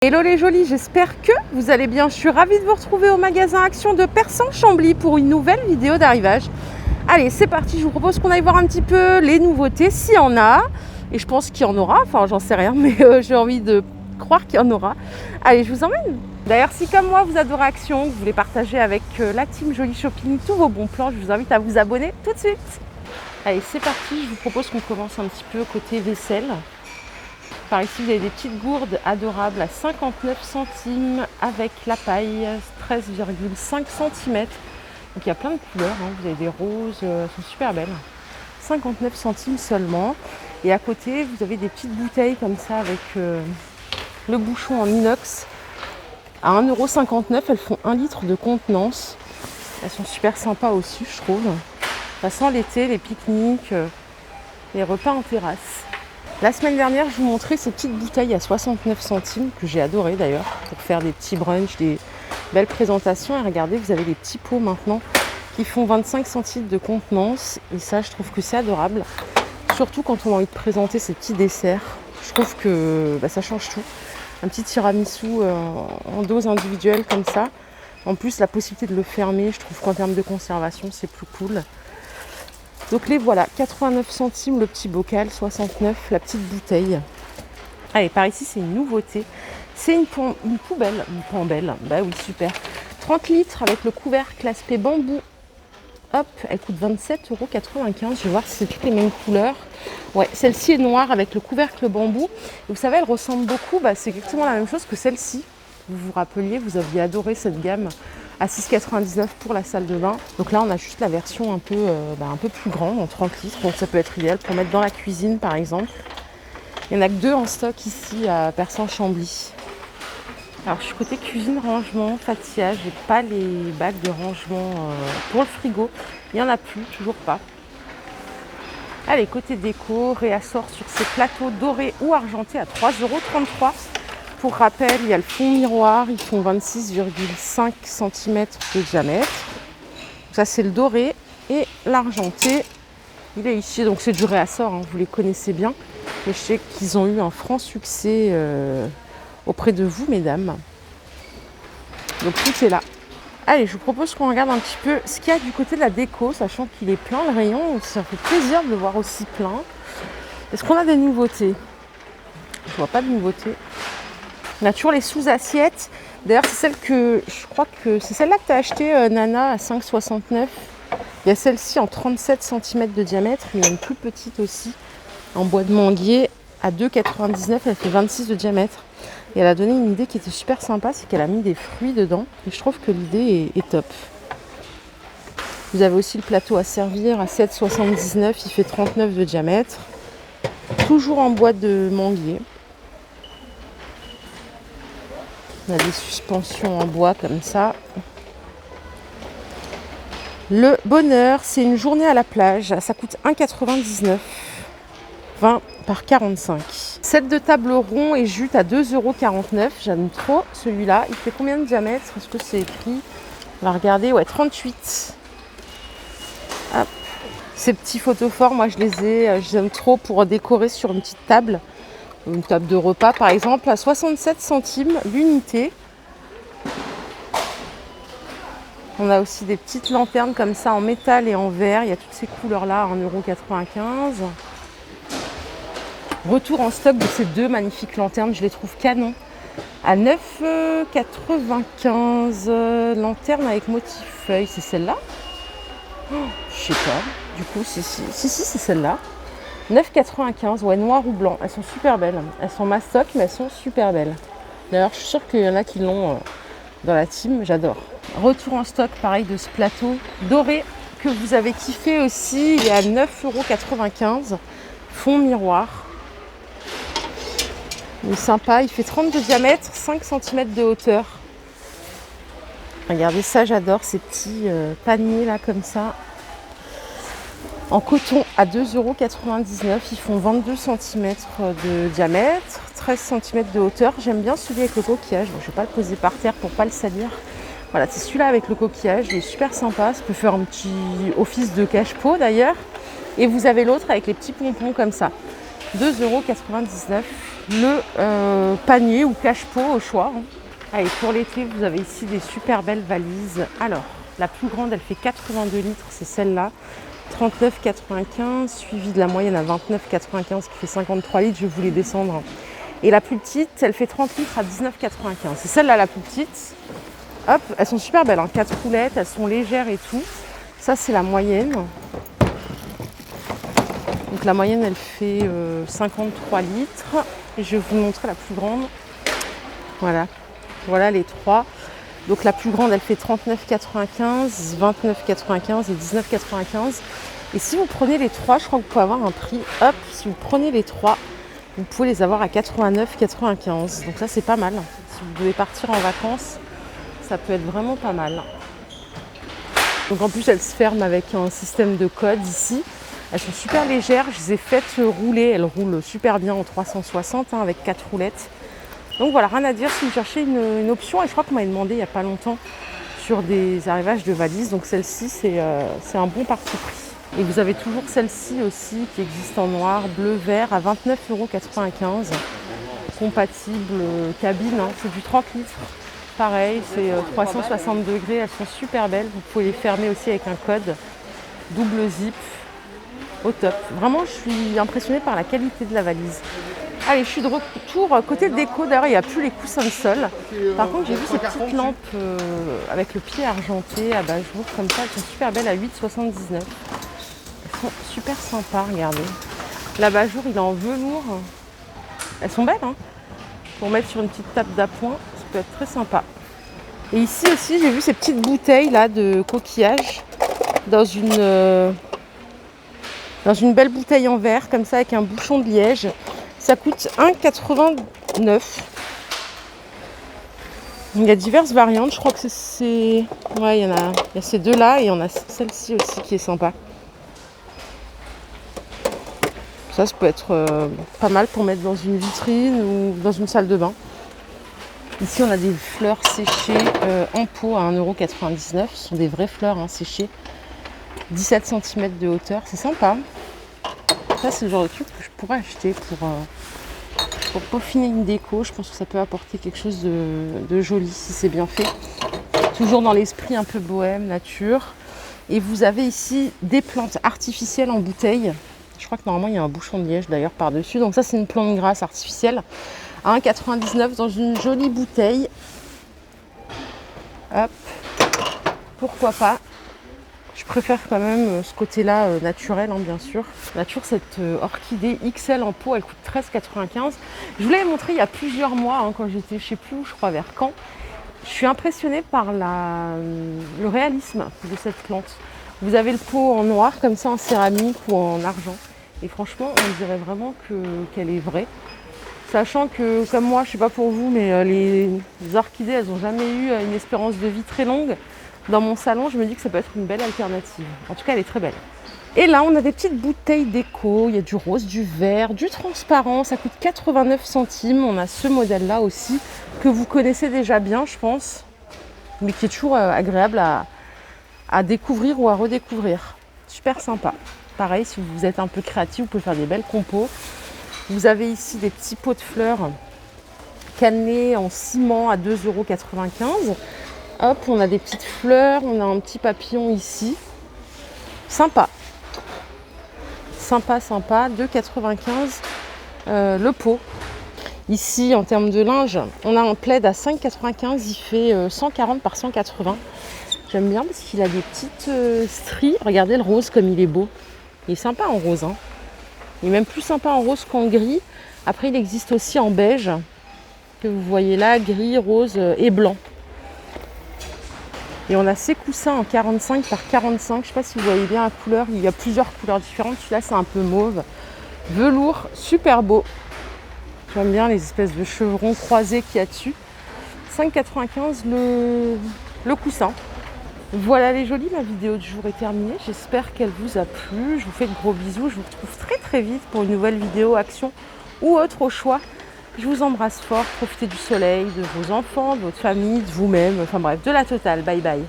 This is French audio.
Hello les jolis, j'espère que vous allez bien. Je suis ravie de vous retrouver au magasin Action de Persan-Chambly pour une nouvelle vidéo d'arrivage. Allez, c'est parti, je vous propose qu'on aille voir un petit peu les nouveautés, s'il y en a. Et je pense qu'il y en aura, enfin j'en sais rien, mais j'ai envie de croire qu'il y en aura. Allez, je vous emmène. D'ailleurs, si comme moi vous adorez Action, que vous voulez partager avec la team Joli Shopping tous vos bons plans, je vous invite à vous abonner tout de suite. Allez, c'est parti, je vous propose qu'on commence un petit peu côté vaisselle. Par ici, vous avez des petites gourdes adorables à 59 centimes avec la paille, 13,5 cm. Donc il y a plein de couleurs, hein. Vous avez des roses, elles sont super belles. 59 centimes seulement. Et à côté, vous avez des petites bouteilles comme ça avec le bouchon en inox à 1,59 €. Elles font 1 litre de contenance. Elles sont super sympas aussi, je trouve. Ça sent l'été, les pique-niques, les repas en terrasse. La semaine dernière, je vous montrais ces petites bouteilles à 69 centimes, que j'ai adoré d'ailleurs, pour faire des petits brunchs, des belles présentations. Et regardez, vous avez des petits pots maintenant qui font 25 centilitres de contenance. Et ça, je trouve que c'est adorable. Surtout quand on a envie de présenter ces petits desserts. Je trouve que ça change tout. Un petit tiramisu en dose individuelle comme ça. En plus, la possibilité de le fermer, je trouve qu'en termes de conservation, c'est plus cool. Donc les voilà, 89 centimes le petit bocal, 69 la petite bouteille. Allez, par ici c'est une nouveauté. C'est une poubelle, une pambelle, bah oui super. 30 litres avec le couvercle aspect bambou. Hop, elle coûte 27,95 €. Je vais voir si c'est toutes les mêmes couleurs. Ouais, celle-ci est noire avec le couvercle bambou. Et vous savez, elle ressemble beaucoup, c'est exactement la même chose que celle-ci. Vous vous rappeliez, vous aviez adoré cette gamme à 6,99 € pour la salle de bain. Donc là, on a juste la version un peu plus grande, en 30 litres. Donc ça peut être idéal pour mettre dans la cuisine, par exemple. Il n'y en a que 2 en stock ici à Persan-Chambly. Alors, je suis côté cuisine, rangement, Fatia. J'ai pas les bacs de rangement pour le frigo. Il n'y en a plus, toujours pas. Allez, côté déco, réassort sur ces plateaux dorés ou argentés à 3,33 €. Pour rappel, il y a le fond miroir, ils font 26,5 cm de diamètre. Ça, c'est le doré. Et l'argenté, il est ici. Donc, c'est du réassort, hein, vous les connaissez bien. Et je sais qu'ils ont eu un franc succès auprès de vous, mesdames. Donc, tout est là. Allez, je vous propose qu'on regarde un petit peu ce qu'il y a du côté de la déco, sachant qu'il est plein le rayon. Ça fait plaisir de le voir aussi plein. Est-ce qu'on a des nouveautés? Je vois pas de nouveautés. On a toujours les sous-assiettes. D'ailleurs, c'est celle que je crois que c'est celle-là que tu as achetée, Nana, à 5,69 €. Il y a celle-ci en 37 cm de diamètre. Il y a une plus petite aussi, en bois de manguier, à 2,99 €. Elle fait 26 de diamètre. Et elle a donné une idée qui était super sympa, c'est qu'elle a mis des fruits dedans. Et je trouve que l'idée est top. Vous avez aussi le plateau à servir à 7,79 €. Il fait 39 de diamètre. Toujours en bois de manguier. On a des suspensions en bois comme ça. Le bonheur, c'est une journée à la plage. Ça coûte 1,99 €. 20 par 45. Set de table rond et jute à 2,49 €. J'aime trop celui-là. Il fait combien de diamètre? Est-ce que c'est écrit? On va regarder. Ouais, 38. Hop. Ces petits photophores, moi je les aime trop pour décorer sur une petite table. Une table de repas par exemple, à 67 centimes l'unité. On a aussi des petites lanternes comme ça en métal et en verre. Il y a toutes ces couleurs là à 1,95 €. Retour en stock de ces 2 magnifiques lanternes, je les trouve canon. À 9,95 €. Lanterne avec motif feuille, c'est celle-là? Je sais pas. Du coup, si, c'est celle-là. 9,95 €, ouais, noir ou blanc. Elles sont super belles. Elles sont mastoc, mais elles sont super belles. D'ailleurs, je suis sûre qu'il y en a qui l'ont dans la team. J'adore. Retour en stock, pareil, de ce plateau doré que vous avez kiffé aussi. Il est à 9,95 €. Fond miroir. Il est sympa. Il fait 30 de diamètre, 5 cm de hauteur. Regardez ça, j'adore ces petits paniers là, comme ça. En coton à 2,99 €. Ils font 22 cm de diamètre, 13 cm de hauteur. J'aime bien celui avec le coquillage. Bon, je ne vais pas le poser par terre pour ne pas le salir. Voilà, c'est celui-là avec le coquillage. Il est super sympa. Ça peut faire un petit office de cache-pot d'ailleurs. Et vous avez l'autre avec les petits pompons comme ça. 2,99 € le panier ou cache-pot au choix. Allez, pour l'été, vous avez ici des super belles valises. Alors, la plus grande, elle fait 82 litres, c'est celle-là. 39,95 €, suivi de la moyenne à 29,95 € qui fait 53 litres. Je vais vous les descendre. Et la plus petite, elle fait 30 litres à 19,95 €. C'est celle-là la plus petite. Hop, elles sont super belles, hein. 4 roulettes, elles sont légères et tout. Ça, c'est la moyenne. Donc la moyenne, elle fait 53 litres. Et je vais vous montrer la plus grande. Voilà, voilà les trois. Donc la plus grande, elle fait 39,95 €, 29,95 € et 19,95 €. Et si vous prenez les trois, je crois que vous pouvez avoir un prix. Hop, si vous prenez les trois, vous pouvez les avoir à 89,95 €. Donc ça, c'est pas mal. Si vous devez partir en vacances, ça peut être vraiment pas mal. Donc en plus, elles se ferment avec un système de code ici. Elles sont super légères. Je les ai faites rouler. Elles roulent super bien en 360 avec 4 roulettes. Donc voilà, rien à dire si vous cherchez une option. Et je crois qu'on m'a demandé il n'y a pas longtemps sur des arrivages de valises. Donc celle-ci, c'est un bon parti pris. Et vous avez toujours celle-ci aussi qui existe en noir, bleu, vert à 29,95 €. Compatible cabine, hein. C'est du 30 litres. Pareil, c'est 360 degrés. Elles sont super belles. Vous pouvez les fermer aussi avec un code. Double zip. Au top. Vraiment, je suis impressionnée par la qualité de la valise. Allez, je suis de retour côté déco. D'ailleurs, il n'y a plus les coussins de sol. Par contre, j'ai vu ces petites lampes avec le pied argenté à bas-jour comme ça. Elles sont super belles à 8,79 €. Elles sont super sympas, regardez. L'abat-jour, il est en velours. Elles sont belles, hein. Pour mettre sur une petite table d'appoint, ça peut être très sympa. Et ici aussi, j'ai vu ces petites bouteilles là de coquillage dans une belle bouteille en verre, comme ça, avec un bouchon de liège. Ça coûte 1,89 €. Il y a diverses variantes. Je crois que c'est... Ouais, il y a ces deux-là et il y en a celle-ci aussi qui est sympa. Ça peut être pas mal pour mettre dans une vitrine ou dans une salle de bain. Ici, on a des fleurs séchées en pot à 1,99 €. Ce sont des vraies fleurs séchées. 17 cm de hauteur. C'est sympa. Ça, c'est le genre de truc que je pourrais acheter pour peaufiner une déco. Je pense que ça peut apporter quelque chose de joli si c'est bien fait. Toujours dans l'esprit un peu bohème, nature. Et vous avez ici des plantes artificielles en bouteille. Je crois que normalement, il y a un bouchon de liège d'ailleurs par-dessus. Donc ça, c'est une plante grasse artificielle à 1,99 € dans une jolie bouteille. Hop. Pourquoi pas. Je préfère quand même ce côté-là naturel, bien sûr. On a toujours cette orchidée XL en pot, elle coûte 13,95 €. Je vous l'avais montré il y a plusieurs mois, quand j'étais, je ne sais plus où, je crois vers Caen. Je suis impressionnée par le réalisme de cette plante. Vous avez le pot en noir, comme ça, en céramique ou en argent. Et franchement, on dirait vraiment qu'elle est vraie. Sachant que, comme moi, je ne sais pas pour vous, mais les orchidées, elles n'ont jamais eu une espérance de vie très longue. Dans mon salon, je me dis que ça peut être une belle alternative. En tout cas, elle est très belle. Et là, on a des petites bouteilles déco. Il y a du rose, du vert, du transparent. Ça coûte 89 centimes. On a ce modèle-là aussi, que vous connaissez déjà bien, je pense. Mais qui est toujours agréable à découvrir ou à redécouvrir. Super sympa. Pareil, si vous êtes un peu créatif, vous pouvez faire des belles compos. Vous avez ici des petits pots de fleurs cannelés en ciment à 2,95 €. Hop, on a des petites fleurs, on a un petit papillon ici. Sympa. Sympa, sympa. 2,95 € le pot. Ici, en termes de linge, on a un plaid à 5,95 €. Il fait 140 par 180. J'aime bien parce qu'il a des petites stries. Regardez le rose comme il est beau. Il est sympa en rose. Il est même plus sympa en rose qu'en gris. Après, il existe aussi en beige, que vous voyez là, gris, rose et blanc. Et on a ces coussins en 45 par 45. Je ne sais pas si vous voyez bien la couleur. Il y a plusieurs couleurs différentes. Celui-là, c'est un peu mauve. Velours, super beau. J'aime bien les espèces de chevrons croisés qu'il y a dessus. 5,95 € le coussin. Voilà les jolies, ma vidéo du jour est terminée. J'espère qu'elle vous a plu. Je vous fais de gros bisous. Je vous retrouve très très vite pour une nouvelle vidéo action ou autre au choix. Je vous embrasse fort. Profitez du soleil, de vos enfants, de votre famille, de vous-même. Enfin bref, de la totale. Bye bye.